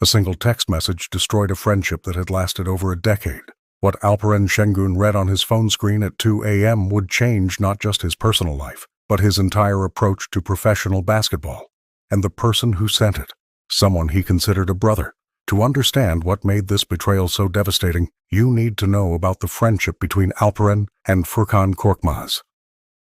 A single text message destroyed a friendship that had lasted over a decade. What Alperen Şengün read on his phone screen at 2 a.m. would change not just his personal life, but his entire approach to professional basketball. And the person who sent it, someone he considered a brother. To understand what made this betrayal so devastating, you need to know about the friendship between Alperen and Furkan Korkmaz.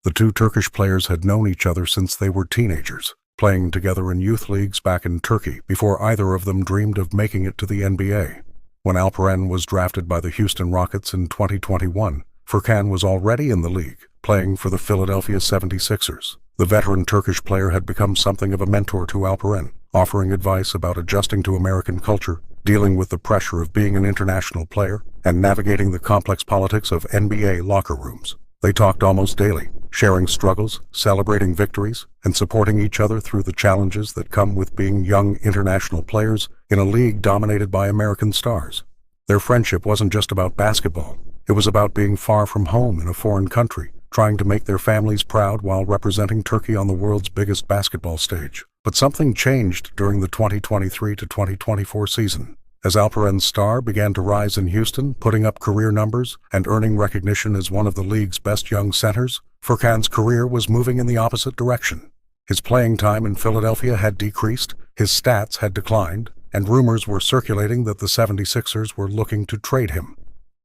The two Turkish players had known each other since they were teenagers, playing together in youth leagues back in Turkey before either of them dreamed of making it to the NBA. When Alperen was drafted by the Houston Rockets in 2021, Furkan was already in the league, playing for the Philadelphia 76ers. The veteran Turkish player had become something of a mentor to Alperen, offering advice about adjusting to American culture, dealing with the pressure of being an international player, and navigating the complex politics of NBA locker rooms. They talked almost daily, sharing struggles, celebrating victories, and supporting each other through the challenges that come with being young international players in a league dominated by American stars. Their friendship wasn't just about basketball. It was about being far from home in a foreign country, trying to make their families proud while representing Turkey on the world's biggest basketball stage. But something changed during the 2023 to 2024 season. As Alperen's star began to rise in Houston, putting up career numbers and earning recognition as one of the league's best young centers, Furkan's career was moving in the opposite direction. His playing time in Philadelphia had decreased, his stats had declined, and rumors were circulating that the 76ers were looking to trade him.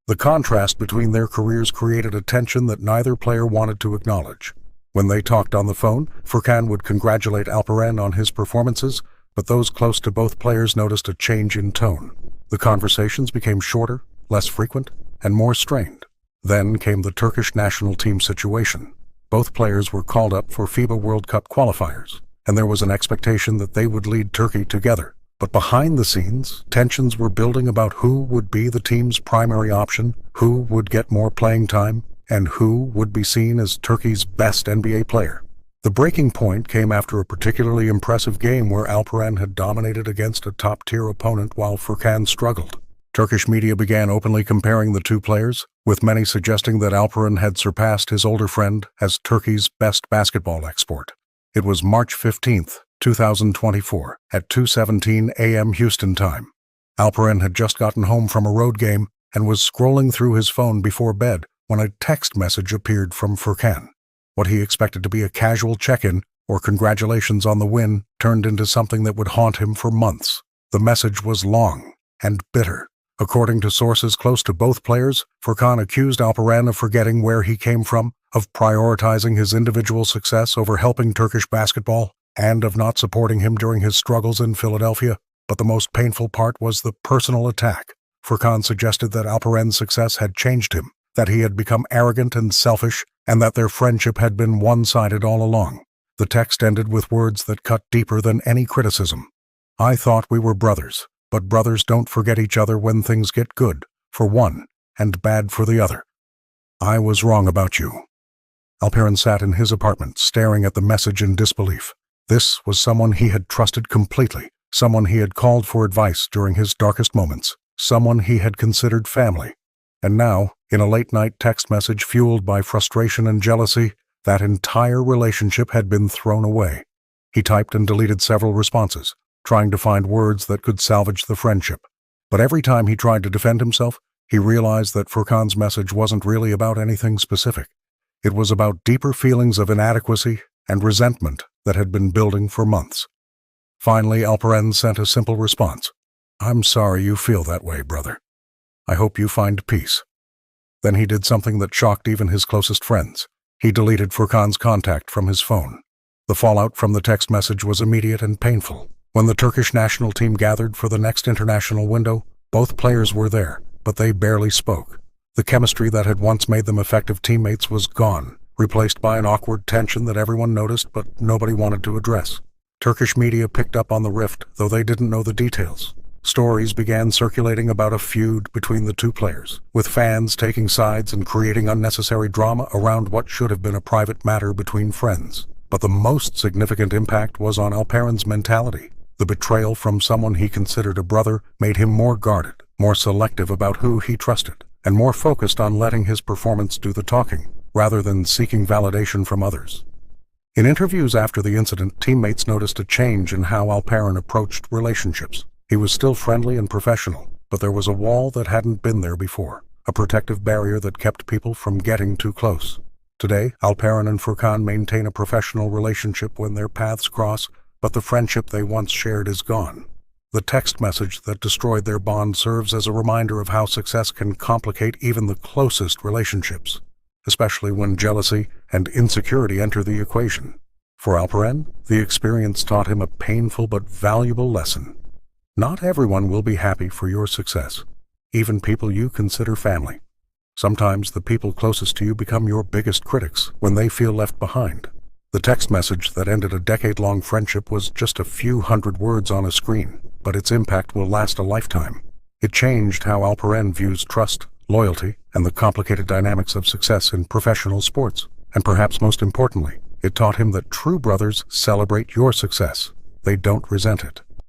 The contrast between their careers created a tension that neither player wanted to acknowledge. When they talked on the phone, Furkan would congratulate Alperen on his performances, but those close to both players noticed a change in tone. The conversations became shorter, less frequent, and more strained. Then came the Turkish national team situation. Both players were called up for FIBA World Cup qualifiers, and there was an expectation that they would lead Turkey together. But behind the scenes, tensions were building about who would be the team's primary option, who would get more playing time, and who would be seen as Turkey's best NBA player. The breaking point came after a particularly impressive game where Alperen had dominated against a top-tier opponent while Furkan struggled. Turkish media began openly comparing the two players, with many suggesting that Alperen had surpassed his older friend as Turkey's best basketball export. It was March 15, 2024, at 2:17 a.m. Houston time. Alperen had just gotten home from a road game and was scrolling through his phone before bed when a text message appeared from Furkan. What he expected to be a casual check-in or congratulations on the win turned into something that would haunt him for months. The message was long and bitter. According to sources close to both players, Furkan accused Alperen of forgetting where he came from, of prioritizing his individual success over helping Turkish basketball, and of not supporting him during his struggles in Philadelphia. But the most painful part was the personal attack. Furkan suggested that Alperen's success had changed him, that he had become arrogant and selfish, and that their friendship had been one-sided all along. The text ended with words that cut deeper than any criticism. "I thought we were brothers, but brothers don't forget each other when things get good, for one, and bad for the other. I was wrong about you." Alperen sat in his apartment, staring at the message in disbelief. This was someone he had trusted completely, someone he had called for advice during his darkest moments, someone he had considered family. And now, in a late-night text message fueled by frustration and jealousy, that entire relationship had been thrown away. He typed and deleted several responses, trying to find words that could salvage the friendship. But every time he tried to defend himself, he realized that Furkan's message wasn't really about anything specific. It was about deeper feelings of inadequacy and resentment that had been building for months. Finally, Alperen sent a simple response. "I'm sorry you feel that way, brother. I hope you find peace." Then he did something that shocked even his closest friends. He deleted Furkan's contact from his phone. The fallout from the text message was immediate and painful. When the Turkish national team gathered for the next international window, both players were there, but they barely spoke. The chemistry that had once made them effective teammates was gone, replaced by an awkward tension that everyone noticed but nobody wanted to address. Turkish media picked up on the rift, though they didn't know the details. Stories began circulating about a feud between the two players, with fans taking sides and creating unnecessary drama around what should have been a private matter between friends. But the most significant impact was on Alperen's mentality. The betrayal from someone he considered a brother made him more guarded, more selective about who he trusted, and more focused on letting his performance do the talking, rather than seeking validation from others. In interviews after the incident, teammates noticed a change in how Alperen approached relationships. He was still friendly and professional, but there was a wall that hadn't been there before, a protective barrier that kept people from getting too close. Today, Alperen and Furkan maintain a professional relationship when their paths cross, but the friendship they once shared is gone. The text message that destroyed their bond serves as a reminder of how success can complicate even the closest relationships, especially when jealousy and insecurity enter the equation. For Alperen, the experience taught him a painful but valuable lesson. Not everyone will be happy for your success, even people you consider family. Sometimes the people closest to you become your biggest critics when they feel left behind. The text message that ended a decade-long friendship was just a few hundred words on a screen, but its impact will last a lifetime. It changed how Alperen views trust, loyalty, and the complicated dynamics of success in professional sports. And perhaps most importantly, it taught him that true brothers celebrate your success. They don't resent it.